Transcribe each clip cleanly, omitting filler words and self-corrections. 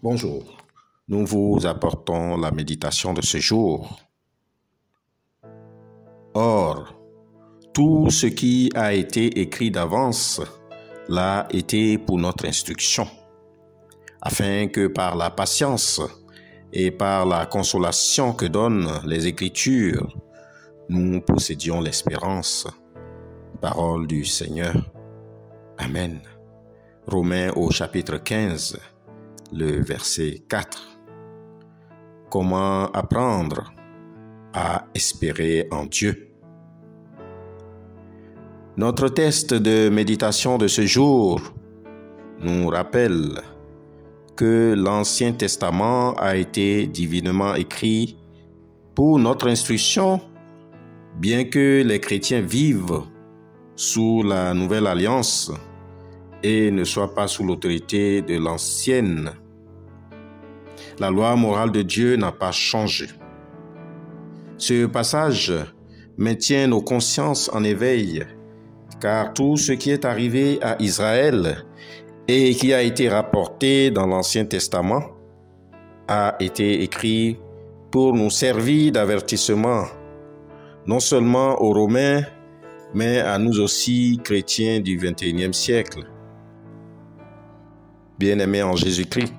Bonjour, nous vous apportons la méditation de ce jour. Or, tout ce qui a été écrit d'avance l'a été pour notre instruction, afin que par la patience et par la consolation que donnent les Écritures, nous possédions l'espérance. Parole du Seigneur. Amen. Romains au chapitre 15, le verset 4. Comment apprendre à espérer en Dieu? Notre texte de méditation de ce jour nous rappelle que l'Ancien Testament a été divinement écrit pour notre instruction, bien que les chrétiens vivent sous la Nouvelle Alliance et ne soient pas sous l'autorité de l'Ancienne. La loi morale de Dieu n'a pas changé. Ce passage maintient nos consciences en éveil, car tout ce qui est arrivé à Israël et qui a été rapporté dans l'Ancien Testament a été écrit pour nous servir d'avertissement, non seulement aux Romains, mais à nous aussi, chrétiens du XXIe siècle. Bien-aimés en Jésus-Christ,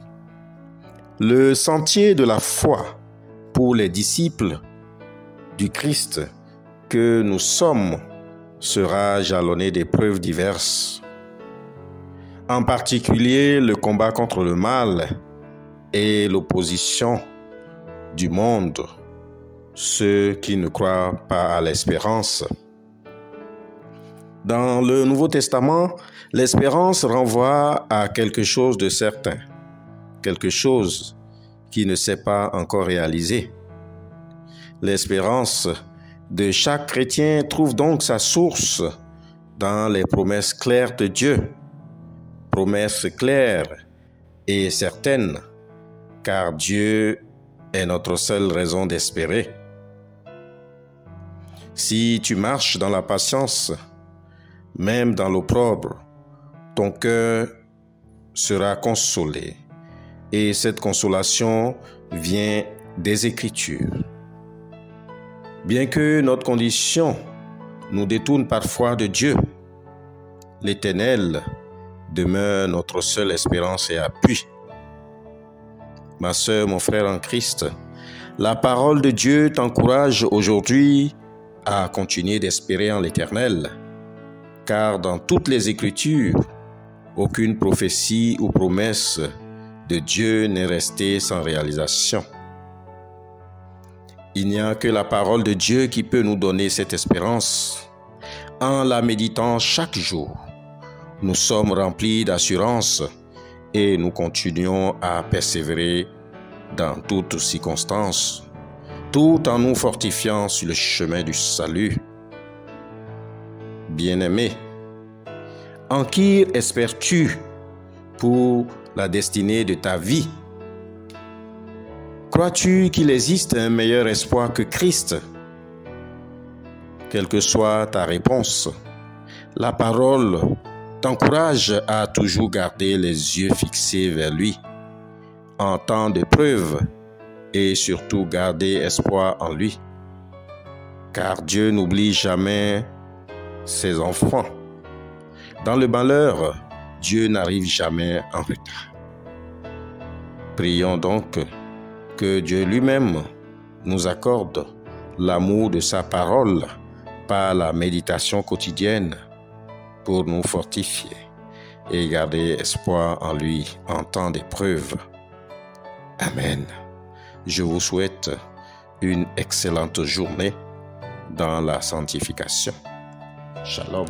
le sentier de la foi pour les disciples du Christ que nous sommes sera jalonné d'épreuves diverses. En particulier, le combat contre le mal et l'opposition du monde, ceux qui ne croient pas à l'espérance. Dans le Nouveau Testament, l'espérance renvoie à quelque chose de certain, quelque chose qui ne s'est pas encore réalisé. L'espérance de chaque chrétien trouve donc sa source dans les promesses claires de Dieu. Promesses claires et certaines, car Dieu est notre seule raison d'espérer. Si tu marches dans la patience, même dans l'opprobre, ton cœur sera consolé, et cette consolation vient des Écritures. Bien que notre condition nous détourne parfois de Dieu, l'Éternel demeure notre seule espérance et appui. Ma sœur, mon frère en Christ, la parole de Dieu t'encourage aujourd'hui à continuer d'espérer en l'Éternel, car dans toutes les Écritures, aucune prophétie ou promesse de Dieu n'est restée sans réalisation. Il n'y a que la parole de Dieu qui peut nous donner cette espérance. En la méditant chaque jour, nous sommes remplis d'assurance et nous continuons à persévérer dans toutes circonstances, tout en nous fortifiant sur le chemin du salut. Bien-aimé, en qui espères-tu pour la destinée de ta vie? Crois-tu qu'il existe un meilleur espoir que Christ? Quelle que soit ta réponse, la parole t'encourage à toujours garder les yeux fixés vers lui, en temps d'épreuve, et surtout garder espoir en lui. Car Dieu n'oublie jamais ses enfants. Dans le malheur, Dieu n'arrive jamais en retard. Prions donc que Dieu lui-même nous accorde l'amour de sa parole par la méditation quotidienne pour nous fortifier et garder espoir en lui en temps d'épreuve. Amen. Je vous souhaite une excellente journée dans la sanctification. Shalom.